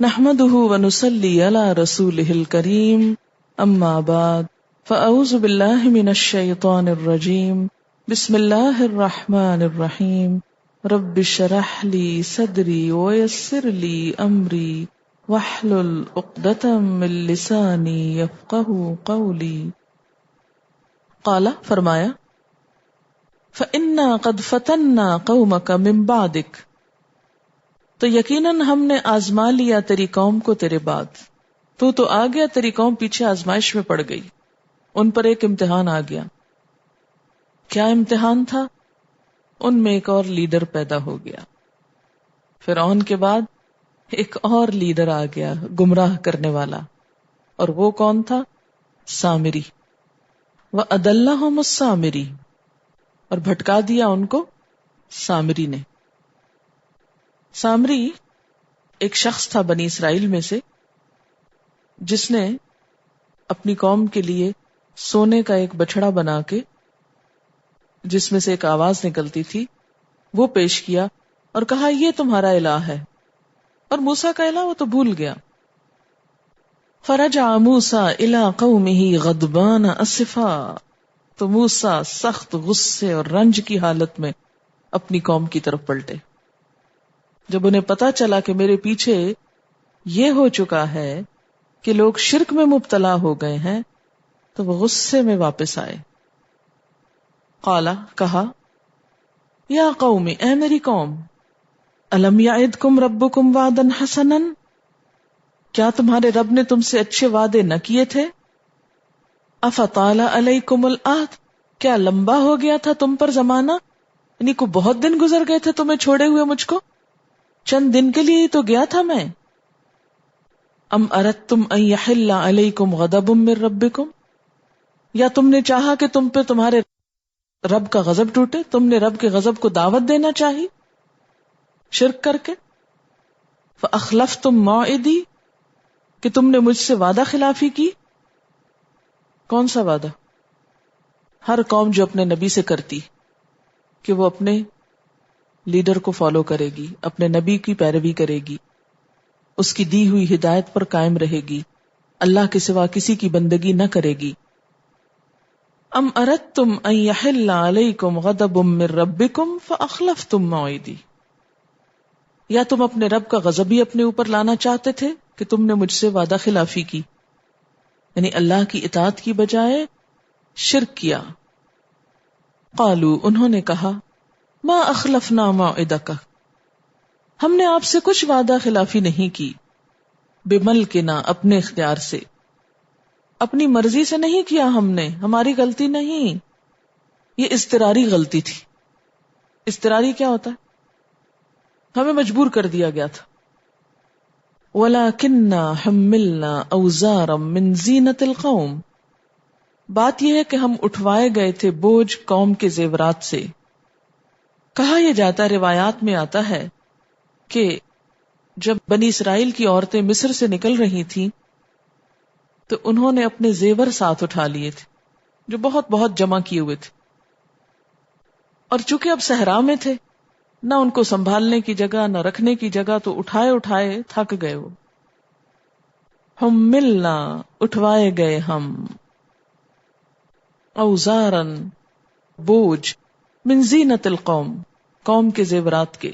نحمده ونصلي على رسوله الكريم اما بعد فاعوذ بالله من الشيطان الرجيم بسم الله الرحمن الرحيم رب اشرح لي صدري ويسر لي امري واحلل عقدة من لساني يفقهوا قولي. قال فرمایا فإنا قد فتنا قومك من بعدك، تو یقیناً ہم نے آزما لیا تیری قوم کو تیرے بعد. تو آ گیا، تیری قوم پیچھے آزمائش میں پڑ گئی، ان پر ایک امتحان آ گیا. کیا امتحان تھا؟ ان میں ایک اور لیڈر پیدا ہو گیا. فرعون کے بعد ایک اور لیڈر آ گیا گمراہ کرنے والا، اور وہ کون تھا؟ سامری. وَأَضَلَّهُمُ السامری، اور بھٹکا دیا ان کو سامری نے. سامری ایک شخص تھا بنی اسرائیل میں سے، جس نے اپنی قوم کے لیے سونے کا ایک بچڑا بنا کے، جس میں سے ایک آواز نکلتی تھی، وہ پیش کیا اور کہا یہ تمہارا الہ ہے. اور موسیٰ کا الہ وہ تو بھول گیا. فرجع موسیٰ الی قومہ غضبان اسفا، تو موسیٰ سخت غصے اور رنج کی حالت میں اپنی قوم کی طرف پلٹے. جب انہیں پتا چلا کہ میرے پیچھے یہ ہو چکا ہے کہ لوگ شرک میں مبتلا ہو گئے ہیں، تو وہ غصے میں واپس آئے. قالا، کہا، یا قوم، اے میری قوم، الم یعدکم ربکم وعدا حسنا، کیا تمہارے رب نے تم سے اچھے وعدے نہ کیے تھے؟ افطال علیکم العہد، کیا لمبا ہو گیا تھا تم پر زمانہ، یعنی کو بہت دن گزر گئے تھے تمہیں چھوڑے ہوئے مجھ کو، چند دن کے لیے ہی تو گیا تھا میں. ام اردتم ان یحل علیکم غضب من ربکم، یا تم نے چاہا کہ تم پہ تمہارے رب کا غضب ٹوٹے، تم نے رب کے غضب کو دعوت دینا چاہی شرک کر کے. فاخلفتم موعدی، کہ تم نے مجھ سے وعدہ خلافی کی. کون سا وعدہ؟ ہر قوم جو اپنے نبی سے کرتی کہ وہ اپنے لیڈر کو فالو کرے گی، اپنے نبی کی پیروی کرے گی، اس کی دی ہوئی ہدایت پر قائم رہے گی، اللہ کے سوا کسی کی بندگی نہ کرے گی. ام اردتم ان یحل علیکم غضب من ربکم فاخلفتم موعدی، یا تم اپنے رب کا غضب ہی اپنے اوپر لانا چاہتے تھے کہ تم نے مجھ سے وعدہ خلافی کی، یعنی اللہ کی اطاعت کی بجائے شرک کیا. قالو، انہوں نے کہا، ما اخلفنا موعدک، ہم نے آپ سے کچھ وعدہ خلافی نہیں کی. بملکنا، اپنے اختیار سے، اپنی مرضی سے نہیں کیا ہم نے، ہماری غلطی نہیں، یہ اضطراری غلطی تھی. اضطراری کیا ہوتا ہے؟ ہمیں مجبور کر دیا گیا تھا. وَلَكِنَّا حُمِّلْنَا أَوْزَارًا مِّن زِینَةِ الْقَوْمِ، بات یہ ہے کہ ہم اٹھوائے گئے تھے بوجھ قوم کے زیورات سے. کہا یہ جاتا، روایات میں آتا ہے کہ جب بنی اسرائیل کی عورتیں مصر سے نکل رہی تھیں تو انہوں نے اپنے زیور ساتھ اٹھا لیے تھے، جو بہت بہت جمع کیے ہوئے تھے. اور چونکہ اب صحرا میں تھے، نہ ان کو سنبھالنے کی جگہ نہ رکھنے کی جگہ، تو اٹھائے اٹھائے تھک گئے. وہ ہم ملنا، اٹھوائے گئے ہم، اوزارن، بوجھ، من زینت القوم، قوم کے زیورات کے.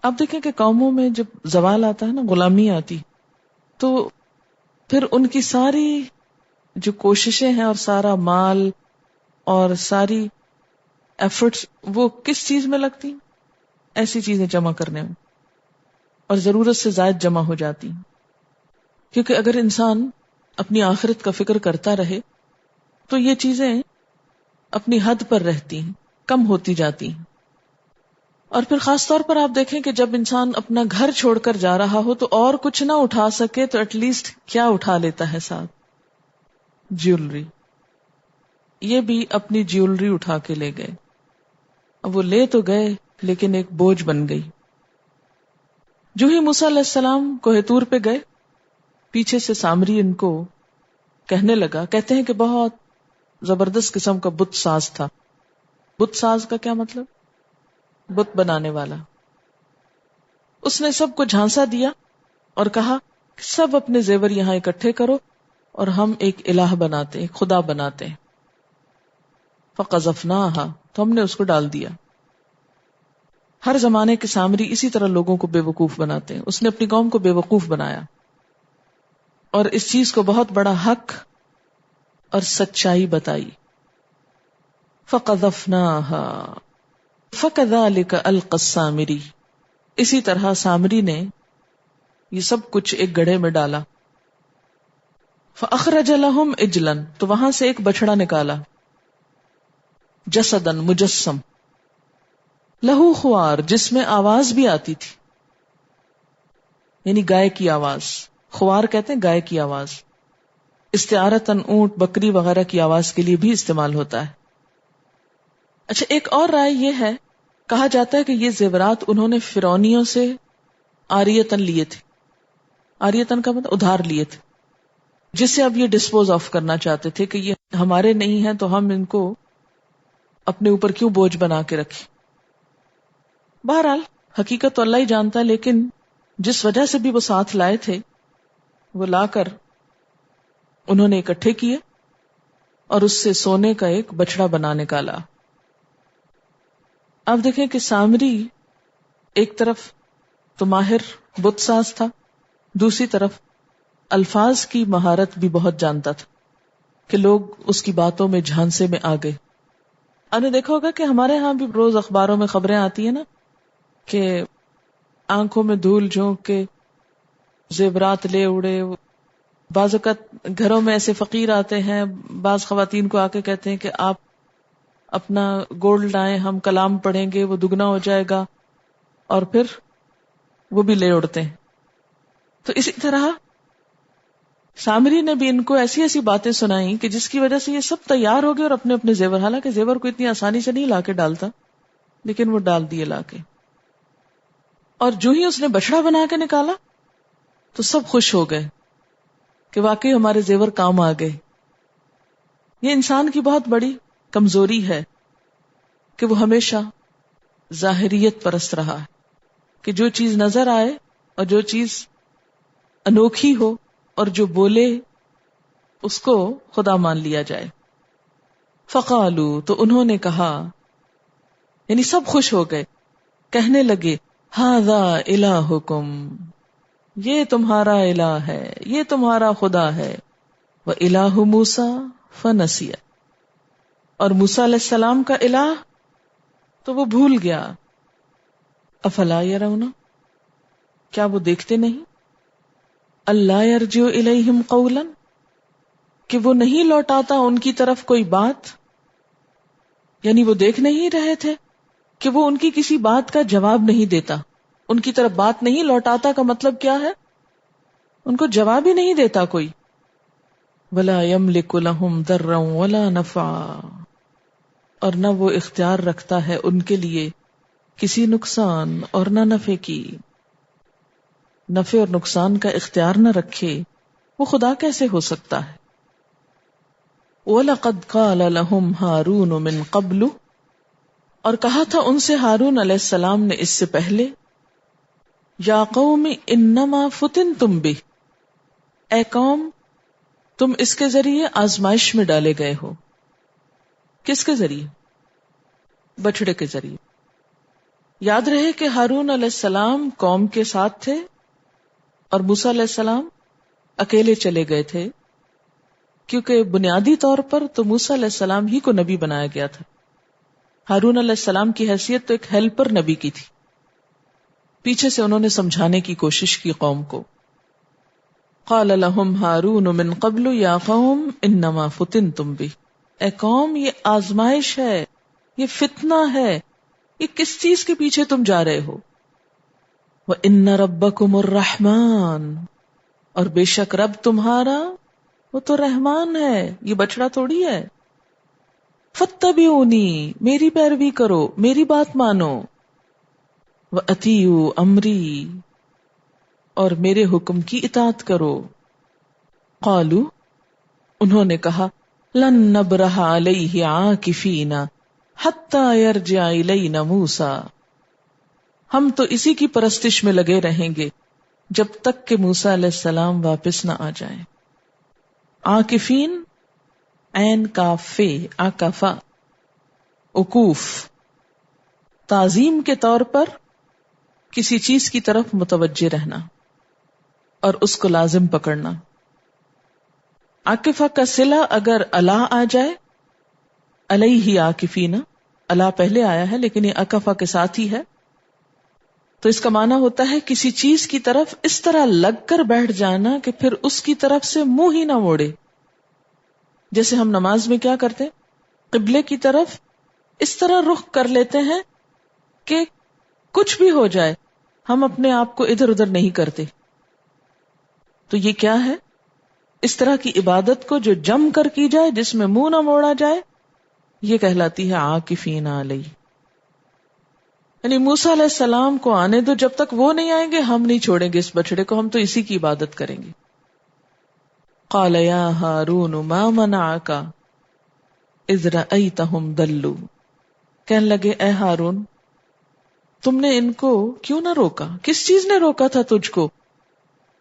آپ دیکھیں کہ قوموں میں جب زوال آتا ہے نا، غلامی آتی، تو پھر ان کی ساری جو کوششیں ہیں اور سارا مال اور ساری ایفرٹس وہ کس چیز میں لگتی ہیں؟ ایسی چیزیں جمع کرنے میں، اور ضرورت سے زائد جمع ہو جاتی ہیں. کیونکہ اگر انسان اپنی آخرت کا فکر کرتا رہے تو یہ چیزیں اپنی حد پر رہتی ہیں، کم ہوتی جاتی ہیں. اور پھر خاص طور پر آپ دیکھیں کہ جب انسان اپنا گھر چھوڑ کر جا رہا ہو تو اور کچھ نہ اٹھا سکے تو ایٹ لیسٹ کیا اٹھا لیتا ہے ساتھ؟ جیولری. یہ بھی اپنی جیولری اٹھا کے لے گئے. اب وہ لے تو گئے لیکن ایک بوجھ بن گئی. جو ہی موسیٰ علیہ السلام کوہ طور پہ گئے، پیچھے سے سامری ان کو کہنے لگا، کہتے ہیں کہ بہت زبردست قسم کا بت ساز تھا. بت ساز کا کیا مطلب؟ بت بنانے والا. اس نے سب کو جھانسا دیا اور کہا سب اپنے زیور یہاں اکٹھے کرو اور ہم ایک الہ بناتے ہیں، خدا بناتے ہیں۔ فقذفناہا، تو ہم نے اس کو ڈال دیا۔ ہر زمانے کے سامری اسی طرح لوگوں کو بے وقوف بناتے ہیں، اس نے اپنی قوم کو بے وقوف بنایا اور اس چیز کو بہت بڑا حق اور سچائی بتائی۔ فقذفناہا فکذالک القی السامری، اسی طرح سامری نے یہ سب کچھ ایک گڑھے میں ڈالا۔ فاخرج لهم عجلا، تو وہاں سے ایک بچڑا نکالا، جسدا مجسم، لہو خوار، جس میں آواز بھی آتی تھی، یعنی گائے کی آواز، خوار کہتے ہیں گائے کی آواز، استعارتاً اونٹ بکری وغیرہ کی آواز کے لیے بھی استعمال ہوتا ہے۔ اچھا، ایک اور رائے یہ ہے، کہا جاتا ہے کہ یہ زیورات انہوں نے فرعونیوں سے عاریتاً لیے تھے، عاریتاً کا مطلب ادھار لیے تھے، جس سے اب یہ ڈسپوز آف کرنا چاہتے تھے کہ یہ ہمارے نہیں ہیں تو ہم ان کو اپنے اوپر کیوں بوجھ بنا کے رکھیں۔ بہرحال حقیقت تو اللہ ہی جانتا ہے، لیکن جس وجہ سے بھی وہ ساتھ لائے تھے وہ لا کر انہوں نے اکٹھے کیے اور اس سے سونے کا ایک بچڑا بنا نکالا۔ اب دیکھیں کہ سامری ایک طرف تو ماہر بت ساز تھا، دوسری طرف الفاظ کی مہارت بھی بہت جانتا تھا کہ لوگ اس کی باتوں میں جھانسے میں آ گئے۔ آپ نے دیکھا ہوگا کہ ہمارے ہاں بھی روز اخباروں میں خبریں آتی ہیں نا کہ آنکھوں میں دھول جھونک کے زیورات لے اڑے۔ بعض اوقات گھروں میں ایسے فقیر آتے ہیں، بعض خواتین کو آ کے کہتے ہیں کہ آپ اپنا گولڈ لائیں، ہم کلام پڑھیں گے، وہ دگنا ہو جائے گا، اور پھر وہ بھی لے اڑتے ہیں۔ تو اسی طرح سامری نے بھی ان کو ایسی ایسی باتیں سنائیں کہ جس کی وجہ سے یہ سب تیار ہو گئے اور اپنے اپنے زیور، حالانکہ زیور کو اتنی آسانی سے نہیں لا کے ڈالتا، لیکن وہ ڈال دیے لا کے۔ اور جو ہی اس نے بچڑا بنا کے نکالا تو سب خوش ہو گئے کہ واقعی ہمارے زیور کام آ گئے۔ یہ انسان کی بہت بڑی کمزوری ہے کہ وہ ہمیشہ ظاہریت پرست رہا ہے، کہ جو چیز نظر آئے اور جو چیز انوکھی ہو اور جو بولے اس کو خدا مان لیا جائے۔ فقالو، تو انہوں نے کہا، یعنی سب خوش ہو گئے، کہنے لگے ھذا الہکم، یہ تمہارا الہ ہے، یہ تمہارا خدا ہے، وَإِلَٰهُ مُوسَىٰ فَنَسِيَ، اور موسیٰ علیہ السلام کا الہ تو وہ بھول گیا۔ افلا یرون، کیا وہ دیکھتے نہیں، اللہ یرجع الیہم قولا، کہ وہ نہیں لوٹاتا ان کی طرف کوئی بات، یعنی وہ دیکھ نہیں رہے تھے کہ وہ ان کی کسی بات کا جواب نہیں دیتا، ان کی طرف بات نہیں لوٹاتا کا مطلب کیا ہے، ان کو جواب ہی نہیں دیتا کوئی۔ ولا یملک لہم ضرا ولا نفعا، اور نہ وہ اختیار رکھتا ہے ان کے لیے کسی نقصان اور نہ نفع کی، نفع اور نقصان کا اختیار نہ رکھے وہ خدا کیسے ہو سکتا ہے۔ وَلَقَدْ قَالَ لَهُمْ هَارُونُ مِنْ قَبْلُ، اور کہا تھا ان سے ہارون علیہ السلام نے اس سے پہلے، یا قوم انما فتنتم بہ، اے قوم تم اس کے ذریعے آزمائش میں ڈالے گئے ہو۔ کس کے ذریعے؟ بچڑے کے ذریعے۔ یاد رہے کہ ہارون علیہ السلام قوم کے ساتھ تھے اور موسیٰ علیہ السلام اکیلے چلے گئے تھے، کیونکہ بنیادی طور پر تو موسیٰ علیہ السلام ہی کو نبی بنایا گیا تھا۔ ہارون علیہ السلام کی حیثیت تو ایک ہیلپر نبی کی تھی، پیچھے سے انہوں نے سمجھانے کی کوشش کی قوم کو۔ قال لهم ہارون من قبل یا قوم انما فتنتم بہ، اے قوم یہ آزمائش ہے، یہ فتنہ ہے، یہ کس چیز کے پیچھے تم جا رہے ہو؟ وَإِنَّ رَبَّكُمُ الرَّحْمَٰنُ، اور بے شک رب تمہارا وہ تو رحمان ہے، یہ بچڑا تھوڑی ہے۔ فَاتَّبِعُونِی، میری پیروی کرو، میری بات مانو۔ وَأَطِیعُوا أَمْرِی، اور میرے حکم کی اطاعت کرو۔ قالوا، انہوں نے کہا، لن نبرح علیہ عاکفین حتی یرجع الینا موسیٰ، ہم تو اسی کی پرستش میں لگے رہیں گے جب تک کہ موسیٰ علیہ السلام واپس نہ آ جائیں. عاکفین، عین کاف فے، عکفا، وقوف، تعظیم کے طور پر کسی چیز کی طرف متوجہ رہنا اور اس کو لازم پکڑنا. عاکفہ کا صلہ اگر الا آ جائے، علیہ عاکفین، الا پہلے آیا ہے لیکن یہ عکفہ کے ساتھ ہی ہے، تو اس کا معنی ہوتا ہے کسی چیز کی طرف اس طرح لگ کر بیٹھ جانا کہ پھر اس کی طرف سے منہ ہی نہ موڑے. جیسے ہم نماز میں کیا کرتے، قبلے کی طرف اس طرح رخ کر لیتے ہیں کہ کچھ بھی ہو جائے ہم اپنے آپ کو ادھر ادھر نہیں کرتے. تو یہ کیا ہے؟ اس طرح کی عبادت کو جو جم کر کی جائے، جس میں منہ نہ موڑا جائے، یہ کہلاتی ہے عاکفین علیہ. یعنی موسیٰ علیہ السلام کو آنے دو، جب تک وہ نہیں آئیں گے ہم نہیں چھوڑیں گے اس بچڑے کو، ہم تو اسی کی عبادت کریں گے. قال یا ہارون ما منعک اذ رأیتہم ضلوا، کہنے لگے اے ہارون تم نے ان کو کیوں نہ روکا؟ کس چیز نے روکا تھا تجھ کو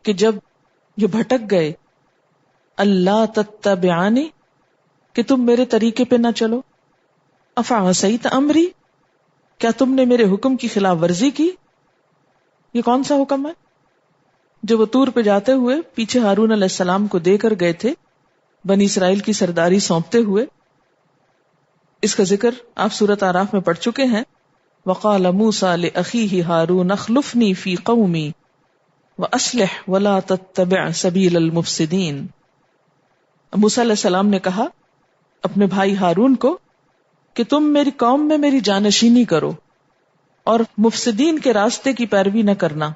کہ جب یہ بھٹک گئے؟ اللہ تتبعانی، کہ تم میرے طریقے پہ نہ چلو. افعصیت امری، کیا تم نے میرے حکم کی خلاف ورزی کی؟ یہ کون سا حکم ہے؟ جو وہ طور پہ جاتے ہوئے پیچھے ہارون علیہ السلام کو دے کر گئے تھے، بنی اسرائیل کی سرداری سونپتے ہوئے. اس کا ذکر آپ سورۃ اعراف میں پڑھ چکے ہیں. وقال موسیٰ لأخیہ ہارون اخلفنی فی قومی وَأَصْلِحْ وَلَا تَتَّبِعْ سَبِيلَ الْمُفْسِدِينَ. موسیٰ علیہ السلام نے کہا اپنے بھائی ہارون کو کہ تم میری قوم میں میری جانشینی کرو اور مفسدین کے راستے کی پیروی نہ کرنا.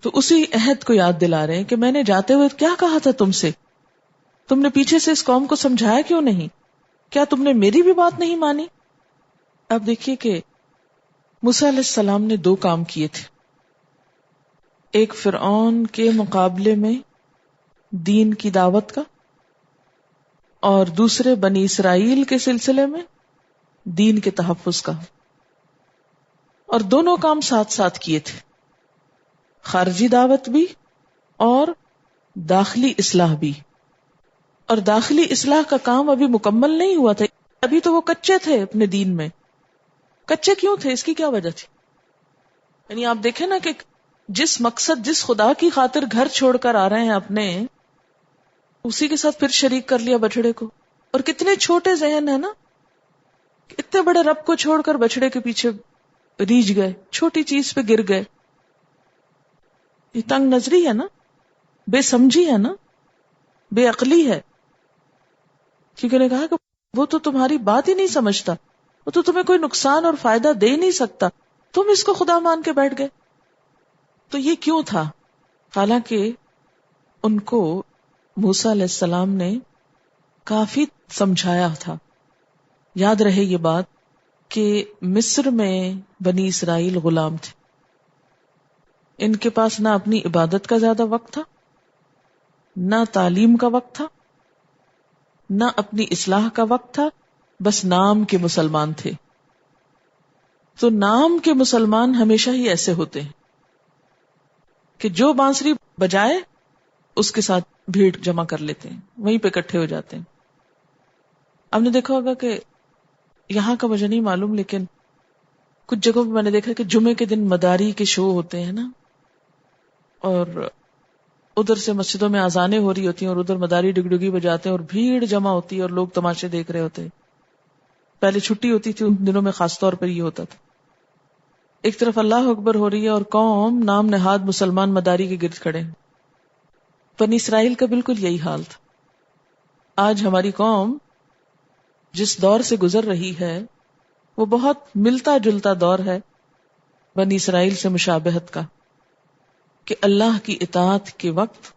تو اسی عہد کو یاد دلا رہے ہیں کہ میں نے جاتے ہوئے کیا کہا تھا تم سے، تم نے پیچھے سے اس قوم کو سمجھایا کیوں نہیں؟ کیا تم نے میری بھی بات نہیں مانی؟ اب دیکھیے کہ موسیٰ علیہ السلام نے دو کام کیے تھے. ایک فرعون کے مقابلے میں دین کی دعوت کا، اور دوسرے بنی اسرائیل کے سلسلے میں دین کے تحفظ کا. اور دونوں کام ساتھ ساتھ کیے تھے، خارجی دعوت بھی اور داخلی اصلاح بھی. اور داخلی اصلاح کا کام ابھی مکمل نہیں ہوا تھا، ابھی تو وہ کچے تھے اپنے دین میں. کچے کیوں تھے؟ اس کی کیا وجہ تھی؟ یعنی آپ دیکھیں نا کہ جس مقصد، جس خدا کی خاطر گھر چھوڑ کر آ رہے ہیں اپنے، اسی کے ساتھ پھر شریک کر لیا بچڑے کو. اور کتنے چھوٹے ذہن ہے نا، اتنے بڑے رب کو چھوڑ کر بچڑے کے پیچھے ریجھ گئے، چھوٹی چیز پہ گر گئے. یہ تنگ نظری ہے نا، بے سمجھی ہے نا، بے عقلی ہے. کیونکہ نے کہا کہ وہ تو تمہاری بات ہی نہیں سمجھتا، وہ تو تمہیں کوئی نقصان اور فائدہ دے نہیں سکتا، تم اس کو خدا مان کے بیٹھ گئے. تو یہ کیوں تھا؟ حالانکہ ان کو موسیٰ علیہ السلام نے کافی سمجھایا تھا. یاد رہے یہ بات کہ مصر میں بنی اسرائیل غلام تھے، ان کے پاس نہ اپنی عبادت کا زیادہ وقت تھا، نہ تعلیم کا وقت تھا، نہ اپنی اصلاح کا وقت تھا، بس نام کے مسلمان تھے. تو نام کے مسلمان ہمیشہ ہی ایسے ہوتے ہیں کہ جو بانسری بجائے اس کے ساتھ بھیڑ جمع کر لیتے ہیں، وہیں پہ اکٹھے ہو جاتے ہیں. آپ نے دیکھا ہوگا کہ یہاں کا مجھے نہیں معلوم، لیکن کچھ جگہوں پہ میں نے دیکھا کہ جمعے کے دن مداری کے شو ہوتے ہیں نا، اور ادھر سے مسجدوں میں اذانیں ہو رہی ہوتی ہیں اور ادھر مداری ڈگڈگی بجاتے ہیں اور بھیڑ جمع ہوتی ہے اور لوگ تماشے دیکھ رہے ہوتے ہیں. پہلے چھٹی ہوتی تھی، ان دنوں میں خاص طور پر یہ ہوتا تھا. ایک طرف اللہ اکبر ہو رہی ہے اور قوم نام نہاد مسلمان مداری کے گرد کھڑے ہیں. بنی اسرائیل کا بالکل یہی حال تھا. آج ہماری قوم جس دور سے گزر رہی ہے وہ بہت ملتا جلتا دور ہے بنی اسرائیل سے مشابہت کا، کہ اللہ کی اطاعت کے وقت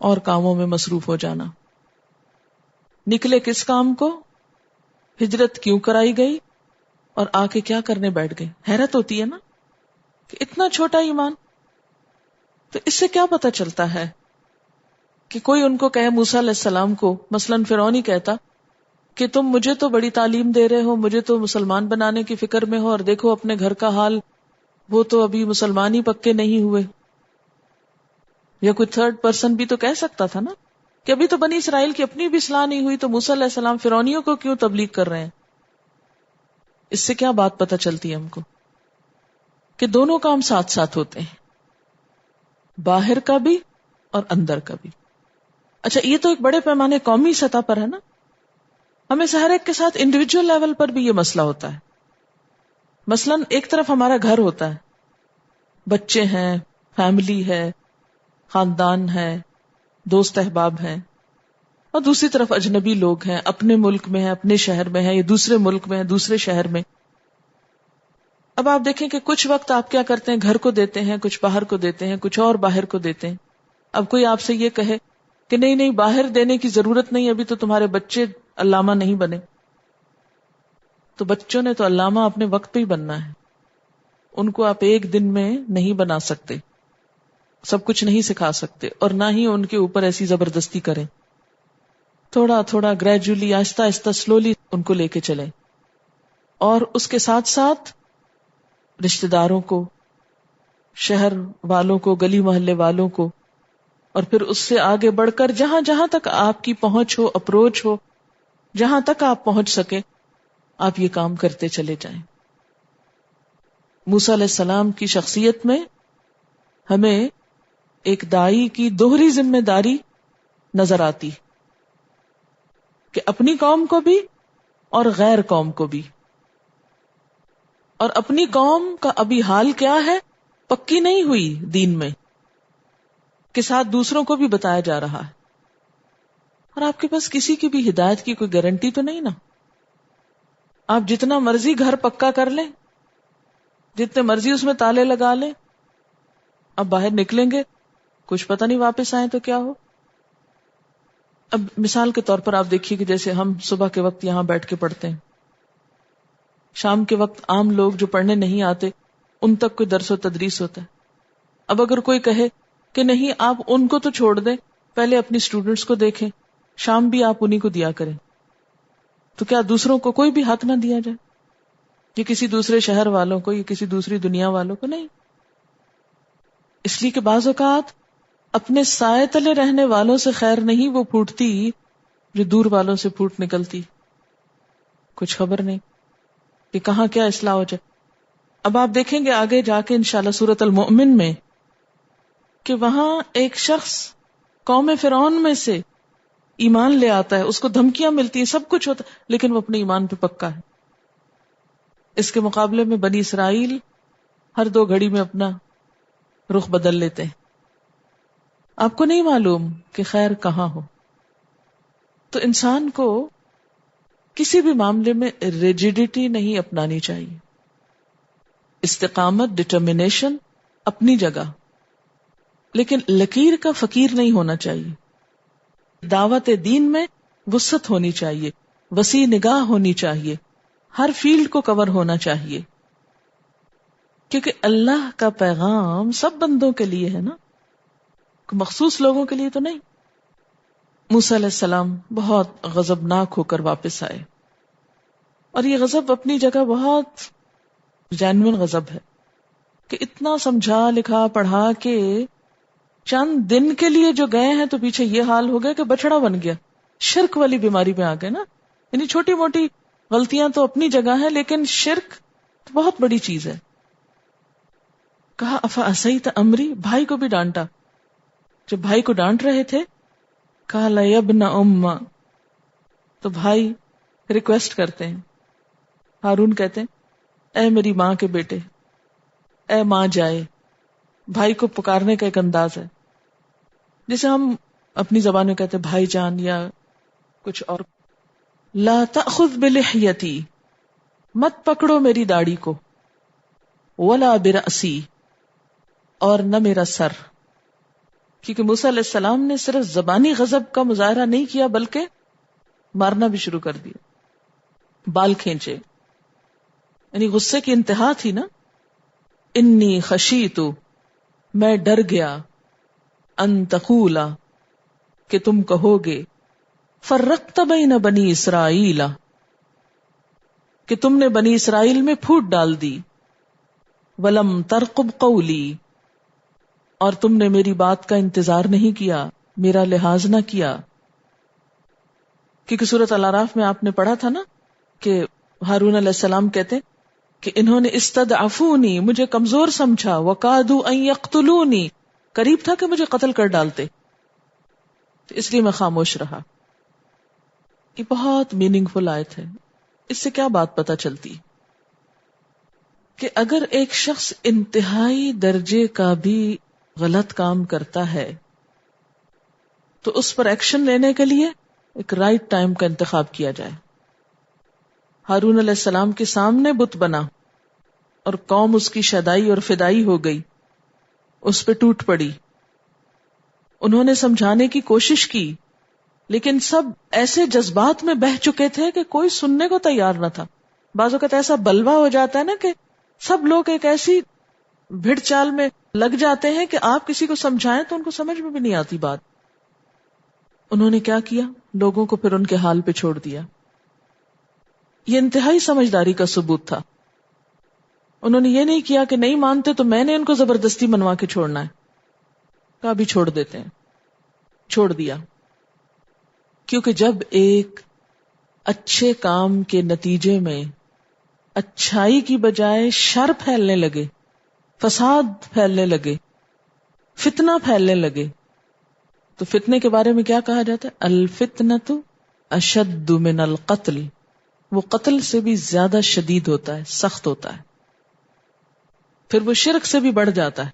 اور کاموں میں مصروف ہو جانا. نکلے کس کام کو؟ ہجرت کیوں کرائی گئی اور آ کے کیا کرنے بیٹھ گئے؟ حیرت ہوتی ہے نا کہ اتنا چھوٹا ایمان. تو اس سے کیا پتہ چلتا ہے کہ کوئی ان کو کہے، موسیٰ علیہ السلام کو مثلاً فرعون ہی کہتا کہ تم مجھے تو بڑی تعلیم دے رہے ہو، مجھے تو مسلمان بنانے کی فکر میں ہو، اور دیکھو اپنے گھر کا حال، وہ تو ابھی مسلمان ہی پکے نہیں ہوئے. یا کوئی تھرڈ پرسن بھی تو کہہ سکتا تھا نا کہ ابھی تو بنی اسرائیل کی اپنی بھی اصلاح نہیں ہوئی، تو موسیٰ علیہ السلام فرعونیوں کو کیوں تبلیغ کر رہے ہیں؟ اس سے کیا بات پتہ چلتی ہے ہم کو کہ دونوں کام ساتھ ساتھ ہوتے ہیں، باہر کا بھی اور اندر کا بھی. اچھا، یہ تو ایک بڑے پیمانے قومی سطح پر ہے نا. ہمیں سے ہر ایک کے ساتھ انڈیویجول لیول پر بھی یہ مسئلہ ہوتا ہے. مثلاً ایک طرف ہمارا گھر ہوتا ہے، بچے ہیں، فیملی ہے، خاندان ہے، دوست احباب ہیں، اور دوسری طرف اجنبی لوگ ہیں، اپنے ملک میں ہیں، اپنے شہر میں ہیں، یا دوسرے ملک میں ہیں، دوسرے شہر میں. اب آپ دیکھیں کہ کچھ وقت آپ کیا کرتے ہیں، گھر کو دیتے ہیں، کچھ باہر کو دیتے ہیں، کچھ اور باہر کو دیتے ہیں. اب کوئی آپ سے یہ کہے کہ نہیں نہیں باہر دینے کی ضرورت نہیں، ابھی تو تمہارے بچے علامہ نہیں بنے. تو بچوں نے تو علامہ اپنے وقت پہ ہی بننا ہے، ان کو آپ ایک دن میں نہیں بنا سکتے، سب کچھ نہیں سکھا سکتے، اور نہ ہی ان کے اوپر ایسی زبردستی کریں. تھوڑا تھوڑا گریجولی، آہستہ آہستہ، سلولی ان کو لے کے چلیں. اور اس کے ساتھ ساتھ رشتہ داروں کو، شہر والوں کو، گلی محلے والوں کو، اور پھر اس سے آگے بڑھ کر جہاں جہاں تک آپ کی پہنچ ہو، اپروچ ہو، جہاں تک آپ پہنچ سکے، آپ یہ کام کرتے چلے جائیں. موسیٰ علیہ السلام کی شخصیت میں ہمیں ایک داعی کی دوہری ذمہ داری نظر آتی کہ اپنی قوم کو بھی اور غیر قوم کو بھی. اور اپنی قوم کا ابھی حال کیا ہے، پکی نہیں ہوئی دین میں، کے ساتھ دوسروں کو بھی بتایا جا رہا ہے. اور آپ کے پاس کسی کی بھی ہدایت کی کوئی گارنٹی تو نہیں نا. آپ جتنا مرضی گھر پکا کر لیں، جتنے مرضی اس میں تالے لگا لیں، اب باہر نکلیں گے کچھ پتہ نہیں واپس آئیں تو کیا ہو. اب مثال کے طور پر آپ دیکھیے کہ جیسے ہم صبح کے وقت یہاں بیٹھ کے پڑھتے ہیں، شام کے وقت عام لوگ جو پڑھنے نہیں آتے ان تک کوئی درس و تدریس ہوتا ہے. اب اگر کوئی کہے کہ نہیں آپ ان کو تو چھوڑ دیں، پہلے اپنی اسٹوڈنٹس کو دیکھیں، شام بھی آپ انہی کو دیا کریں، تو کیا دوسروں کو کوئی بھی حق نہ دیا جائے؟ یہ کسی دوسرے شہر والوں کو، یہ کسی دوسری دنیا والوں کو نہیں. اس لیے کہ بعض اوقات اپنے سائے تلے رہنے والوں سے خیر نہیں وہ پھوٹتی جو دور والوں سے پھوٹ نکلتی. کچھ خبر نہیں کہ کہاں کیا اصلاح ہو جائے. اب آپ دیکھیں گے آگے جا کے انشاءاللہ سورۃ المؤمن میں کہ وہاں ایک شخص قوم فرعون میں سے ایمان لے آتا ہے، اس کو دھمکیاں ملتی ہیں، سب کچھ ہوتا ہے، لیکن وہ اپنے ایمان پہ پکا ہے. اس کے مقابلے میں بنی اسرائیل ہر 2 گھڑی میں اپنا رخ بدل لیتے ہیں. آپ کو نہیں معلوم کہ خیر کہاں ہو. تو انسان کو کسی بھی معاملے میں ریجیڈیٹی نہیں اپنانی چاہیے. استقامت، ڈٹرمنیشن اپنی جگہ، لیکن لکیر کا فقیر نہیں ہونا چاہیے. دعوت دین میں وسعت ہونی چاہیے، وسیع نگاہ ہونی چاہیے، ہر فیلڈ کو کور ہونا چاہیے، کیونکہ اللہ کا پیغام سب بندوں کے لیے ہے نا، مخصوص لوگوں کے لیے تو نہیں. موسیٰ علیہ السلام بہت غضبناک ہو کر واپس آئے، اور یہ غضب اپنی جگہ بہت جینوئن غضب ہے کہ اتنا سمجھا لکھا پڑھا کے چند دن کے لیے جو گئے ہیں تو پیچھے یہ حال ہو گیا کہ بچڑا بن گیا. شرک والی بیماری میں آ گئے نا. یعنی چھوٹی موٹی غلطیاں تو اپنی جگہ ہیں، لیکن شرک بہت بڑی چیز ہے. کہا افعصیت امری، بھائی کو بھی ڈانٹا. جب بھائی کو ڈانٹ رہے تھے کہا لا ابن ام، تو بھائی ریکویسٹ کرتے ہیں، ہارون کہتے ہیں اے میری ماں کے بیٹے، اے ماں جائے. بھائی کو پکارنے کا ایک انداز ہے جسے ہم اپنی زبان میں کہتے ہیں بھائی جان یا کچھ اور. لا تأخذ بلحیتی، مت پکڑو میری داڑھی کو، ولا برأسی، اور نہ میرا سر. کیونکہ موسیٰ علیہ السلام نے صرف زبانی غضب کا مظاہرہ نہیں کیا بلکہ مارنا بھی شروع کر دیا، بال کھینچے، یعنی غصے کی انتہا تھی نا. انی خشیت، میں ڈر گیا، ان تقولا، کہ تم کہو گے، فرقت بین بنی اسرائیل، کہ تم نے بنی اسرائیل میں پھوٹ ڈال دی. ولم ترقب قولی، اور تم نے میری بات کا انتظار نہیں کیا، میرا لحاظ نہ کیا. کیونکہ سورۃ الاعراف میں آپ نے پڑھا تھا نا کہ ہارون علیہ السلام کہتے کہ انہوں نے استضعفونی، مجھے کمزور سمجھا، وکادوا ان یقتلونی، قریب تھا کہ مجھے قتل کر ڈالتے، تو اس لیے میں خاموش رہا. یہ بہت میننگ فل آیت ہے. اس سے کیا بات پتہ چلتی کہ اگر ایک شخص انتہائی درجے کا بھی غلط کام کرتا ہے تو اس پر ایکشن لینے کے لیے ایک رائٹ ٹائم کا انتخاب کیا جائے. ہارون علیہ السلام کے سامنے بت بنا اور قوم اس کی شدائی اور فدائی ہو گئی، اس پہ ٹوٹ پڑی. انہوں نے سمجھانے کی کوشش کی لیکن سب ایسے جذبات میں بہہ چکے تھے کہ کوئی سننے کو تیار نہ تھا. بعض اوقات ایسا بلوا ہو جاتا ہے نا کہ سب لوگ ایک ایسی بھیڑ چال میں لگ جاتے ہیں کہ آپ کسی کو سمجھائیں تو ان کو سمجھ میں بھی نہیں آتی بات. انہوں نے کیا کیا؟ لوگوں کو پھر ان کے حال پہ چھوڑ دیا. یہ انتہائی سمجھداری کا ثبوت تھا. انہوں نے یہ نہیں کیا کہ نہیں مانتے تو میں نے ان کو زبردستی منوا کے چھوڑنا ہے، کہا بھی چھوڑ دیتے ہیں. چھوڑ دیا. کیونکہ جب ایک اچھے کام کے نتیجے میں اچھائی کی بجائے شر پھیلنے لگے، فساد پھیلنے لگے، فتنہ پھیلنے لگے، تو فتنے کے بارے میں کیا کہا جاتا ہے؟ الفتنۃ اشد من القتل. وہ قتل سے بھی زیادہ شدید ہوتا ہے، سخت ہوتا ہے. پھر وہ شرک سے بھی بڑھ جاتا ہے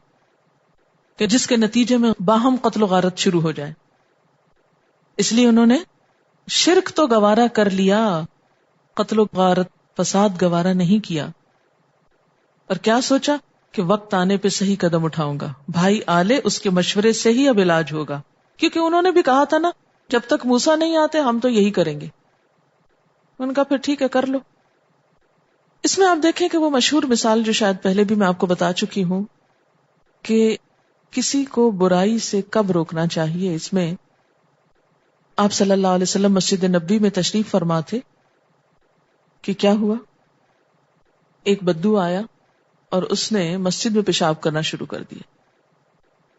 کہ جس کے نتیجے میں باہم قتل و غارت شروع ہو جائے. اس لیے انہوں نے شرک تو گوارا کر لیا، قتل و غارت فساد گوارا نہیں کیا. اور کیا سوچا کہ وقت آنے پہ صحیح قدم اٹھاؤں گا، بھائی آلے اس کے مشورے سے ہی اب علاج ہوگا. کیونکہ انہوں نے بھی کہا تھا نا جب تک موسیٰ نہیں آتے ہم تو یہی کریں گے. ان کا پھر ٹھیک ہے کر لو. اس میں آپ دیکھیں کہ وہ مشہور مثال جو شاید پہلے بھی میں آپ کو بتا چکی ہوں کہ کسی کو برائی سے کب روکنا چاہیے. اس میں آپ صلی اللہ علیہ وسلم مسجد نبوی میں تشریف فرما تھے کہ کیا ہوا، ایک بدو آیا اور اس نے مسجد میں پیشاب کرنا شروع کر دیا.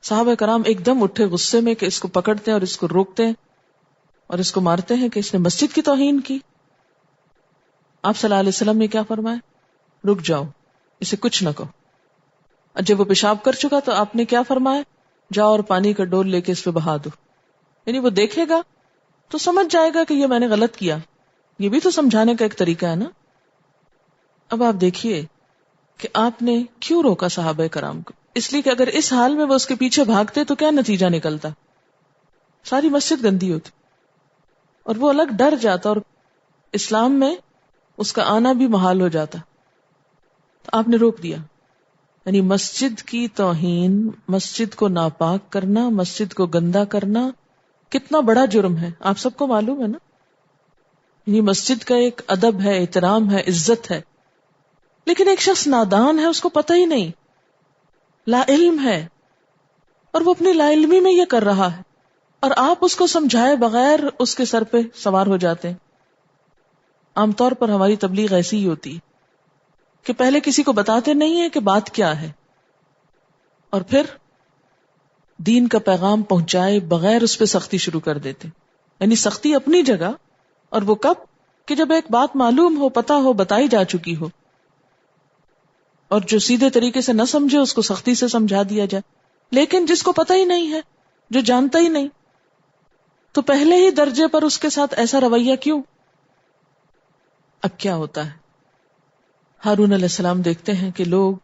صحابہ کرام ایک دم اٹھے غصے میں کہ اس کو پکڑتے ہیں اور اس کو روکتے ہیں اور اس کو مارتے ہیں کہ اس نے مسجد کی توہین کی. آپ صلی اللہ علیہ وسلم نے کیا فرمایا؟ رک جاؤ، اسے کچھ نہ کہو. اور جب وہ پیشاب کر چکا تو آپ نے کیا فرمایا؟ جاؤ اور پانی کا ڈول لے کے اس پہ بہا دو. یعنی وہ دیکھے گا تو سمجھ جائے گا کہ یہ میں نے غلط کیا. یہ بھی تو سمجھانے کا ایک طریقہ ہے نا. اب آپ دیکھیے کہ آپ نے کیوں روکا صحابہ کرام کو؟ اس لیے کہ اگر اس حال میں وہ اس کے پیچھے بھاگتے تو کیا نتیجہ نکلتا؟ ساری مسجد گندی ہوتی اور وہ الگ ڈر جاتا اور اسلام میں اس کا آنا بھی محال ہو جاتا. تو آپ نے روک دیا. یعنی مسجد کی توہین، مسجد کو ناپاک کرنا، مسجد کو گندا کرنا کتنا بڑا جرم ہے، آپ سب کو معلوم ہے نا. یعنی مسجد کا ایک ادب ہے، احترام ہے، عزت ہے. لیکن ایک شخص نادان ہے، اس کو پتہ ہی نہیں، لا علم ہے، اور وہ اپنی لا علمی میں یہ کر رہا ہے اور آپ اس کو سمجھائے بغیر اس کے سر پہ سوار ہو جاتے ہیں. عام طور پر ہماری تبلیغ ایسی ہی ہوتی ہے کہ پہلے کسی کو بتاتے نہیں ہیں کہ بات کیا ہے اور پھر دین کا پیغام پہنچائے بغیر اس پہ سختی شروع کر دیتے. یعنی سختی اپنی جگہ، اور وہ کب کہ جب ایک بات معلوم ہو، پتا ہو، بتائی جا چکی ہو، اور جو سیدھے طریقے سے نہ سمجھے اس کو سختی سے سمجھا دیا جائے. لیکن جس کو پتہ ہی نہیں ہے، جو جانتا ہی نہیں، تو پہلے ہی درجے پر اس کے ساتھ ایسا رویہ کیوں؟ اب کیا ہوتا ہے؟ ہارون علیہ السلام دیکھتے ہیں کہ لوگ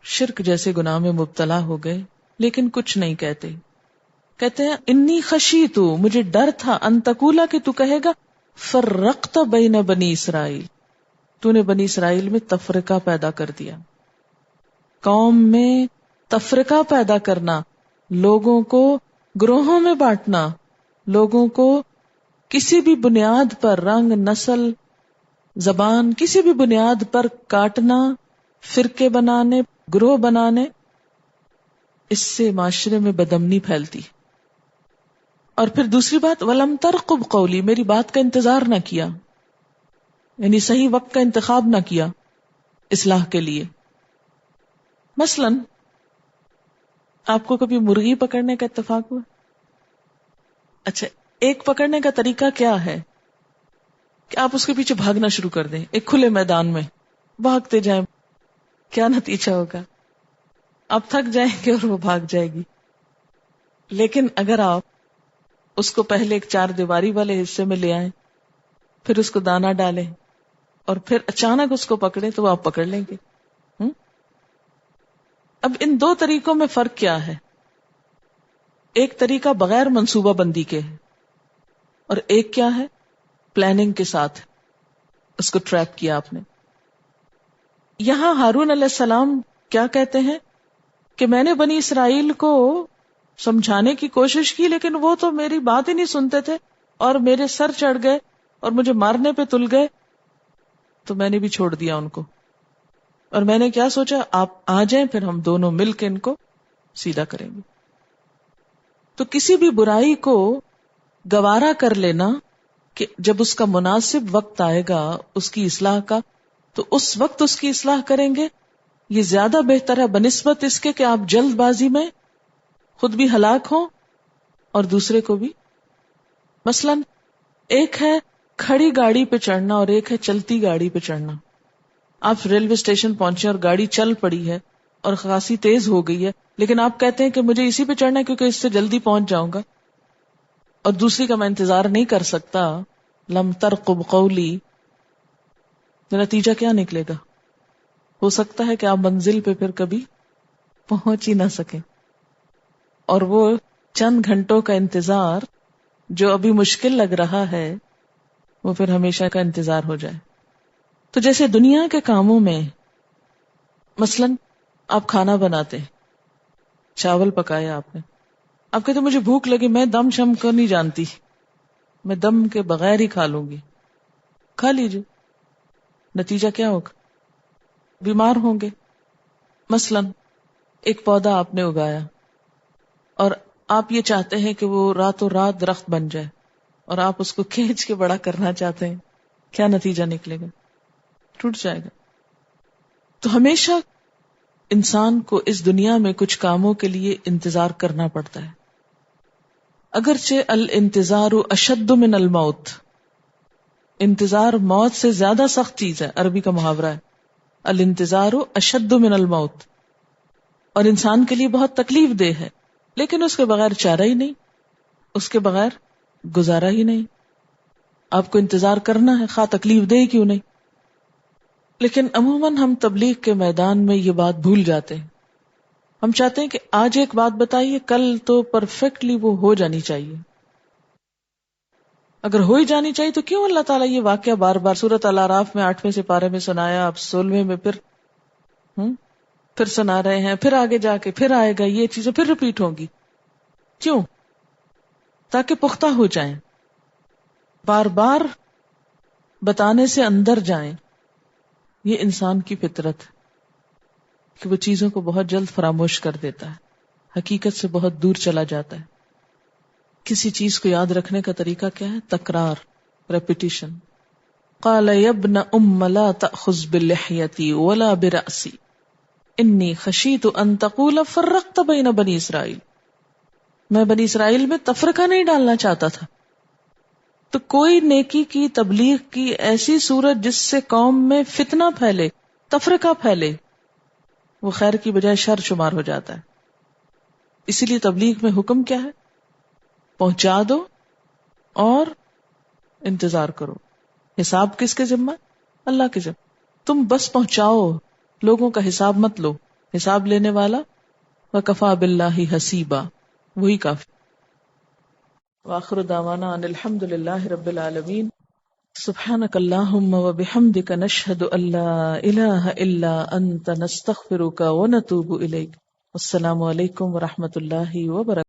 شرک جیسے گناہ میں مبتلا ہو گئے لیکن کچھ نہیں کہتے. کہتے ہیں انی خشیتو، مجھے ڈر تھا، ان تقولا کہ تو کہے گا فرقت بین بنی اسرائیل، تو نے بنی اسرائیل میں تفرقہ پیدا کر دیا. قوم میں تفرقہ پیدا کرنا، لوگوں کو گروہوں میں بانٹنا، لوگوں کو کسی بھی بنیاد پر، رنگ، نسل، زبان، کسی بھی بنیاد پر کاٹنا، فرقے بنانے، گروہ بنانے، اس سے معاشرے میں بدامنی پھیلتی. اور پھر دوسری بات، وَلَمْ تَرْقُبْ قَوْلِي، میری بات کا انتظار نہ کیا، یعنی صحیح وقت کا انتخاب نہ کیا اصلاح کے لیے. مثلاً آپ کو کبھی مرغی پکڑنے کا اتفاق ہوا؟ اچھا، ایک پکڑنے کا طریقہ کیا ہے کہ آپ اس کے پیچھے بھاگنا شروع کر دیں، ایک کھلے میدان میں بھاگتے جائیں. کیا نتیجہ ہوگا؟ آپ تھک جائیں گے اور وہ بھاگ جائے گی. لیکن اگر آپ اس کو پہلے ایک 4 دیواری والے حصے میں لے آئیں، پھر اس کو دانا ڈالیں اور پھر اچانک اس کو پکڑیں تو وہ آپ پکڑ لیں گے. اب ان 2 طریقوں میں فرق کیا ہے؟ ایک طریقہ بغیر منصوبہ بندی کے ہے اور ایک کیا ہے؟ پلاننگ کے ساتھ اس کو ٹریک کیا آپ نے. یہاں ہارون علیہ السلام کیا کہتے ہیں کہ میں نے بنی اسرائیل کو سمجھانے کی کوشش کی لیکن وہ تو میری بات ہی نہیں سنتے تھے اور میرے سر چڑھ گئے اور مجھے مارنے پہ تل گئے، تو میں نے بھی چھوڑ دیا ان کو. اور میں نے کیا سوچا، آپ آ جائیں پھر ہم دونوں مل کے ان کو سیدھا کریں گے. تو کسی بھی برائی کو گوارا کر لینا کہ جب اس کا مناسب وقت آئے گا اس کی اصلاح کا تو اس وقت اس کی اصلاح کریں گے، یہ زیادہ بہتر ہے بنسبت اس کے کہ آپ جلد بازی میں خود بھی ہلاک ہوں اور دوسرے کو بھی. مثلا ایک ہے کھڑی گاڑی پہ چڑھنا اور ایک ہے چلتی گاڑی پہ چڑھنا. آپ ریلوے اسٹیشن پہنچے اور گاڑی چل پڑی ہے اور خاصی تیز ہو گئی ہے، لیکن آپ کہتے ہیں کہ مجھے اسی پہ چڑھنا ہے کیونکہ اس سے جلدی پہنچ جاؤں گا اور دوسری کا میں انتظار نہیں کر سکتا. لم ترقب قولی، نتیجہ کیا نکلے گا؟ ہو سکتا ہے کہ آپ منزل پہ پھر کبھی پہنچ ہی نہ سکیں اور وہ چند گھنٹوں کا انتظار جو ابھی مشکل لگ رہا ہے وہ پھر ہمیشہ کا انتظار ہو جائے. تو جیسے دنیا کے کاموں میں مثلا آپ کھانا بناتے، چاول پکایا آپ نے، آپ کہتے مجھے بھوک لگی، میں دم شم کر نہیں جانتی، میں دم کے بغیر ہی کھا لوں گی. کھا لیجیے، نتیجہ کیا ہوگا؟ بیمار ہوں گے. مثلا ایک پودا آپ نے اگایا اور آپ یہ چاہتے ہیں کہ وہ راتوں رات درخت بن جائے اور آپ اس کو کھینچ کے بڑا کرنا چاہتے ہیں، کیا نتیجہ نکلے گا؟ ٹوٹ جائے گا. تو ہمیشہ انسان کو اس دنیا میں کچھ کاموں کے لیے انتظار کرنا پڑتا ہے، اگرچہ الانتظار اشد من الموت، انتظار موت سے زیادہ سخت چیز ہے، عربی کا محاورہ ہے الانتظار اشد من الموت، اور انسان کے لیے بہت تکلیف دہ ہے، لیکن اس کے بغیر چارہ ہی نہیں، اس کے بغیر گزارا ہی نہیں. آپ کو انتظار کرنا ہے خواہ تکلیف دہ ہی کیوں نہیں. لیکن عموماً ہم تبلیغ کے میدان میں یہ بات بھول جاتے ہیں. ہم چاہتے ہیں کہ آج ایک بات بتائیے، کل تو پرفیکٹلی وہ ہو جانی چاہیے. اگر ہو ہی جانی چاہیے تو کیوں اللہ تعالیٰ یہ واقعہ بار بار سورۃ الاعراف میں 8ویں سپارے میں سنایا، اب 16ویں میں پھر سنا رہے ہیں، پھر آگے جا کے پھر آئے گا، یہ چیزیں پھر ریپیٹ ہوں گی. کیوں؟ تاکہ پختہ ہو جائیں، بار بار بتانے سے اندر جائیں. یہ انسان کی فطرت ہے کہ وہ چیزوں کو بہت جلد فراموش کر دیتا ہے، حقیقت سے بہت دور چلا جاتا ہے. کسی چیز کو یاد رکھنے کا طریقہ کیا ہے؟ تکرار، ریپیٹیشن. قال یا ابن ام لا تأخذ بلحیتی ولا برأسی انی خشیت ان تقول فرقت بین بنی اسرائیل. میں بنی اسرائیل میں تفرقہ نہیں ڈالنا چاہتا تھا. تو کوئی نیکی کی تبلیغ کی ایسی صورت جس سے قوم میں فتنہ پھیلے، تفرقہ پھیلے، وہ خیر کی بجائے شر شمار ہو جاتا ہے. اسی لیے تبلیغ میں حکم کیا ہے؟ پہنچا دو اور انتظار کرو. حساب کس کے ذمہ؟ اللہ کے ذمہ. تم بس پہنچاؤ، لوگوں کا حساب مت لو. حساب لینے والا وکفا باللہ حسیبا، وہی کافی. وآخر دعوانا ان الحمد للہ رب العالمین. سبحانک اللہم وبحمدک نشہد ان لا الہ الا انت نستغفرک ونتوب الیک. السلام علیکم ورحمۃ اللہ وبرکاتہ.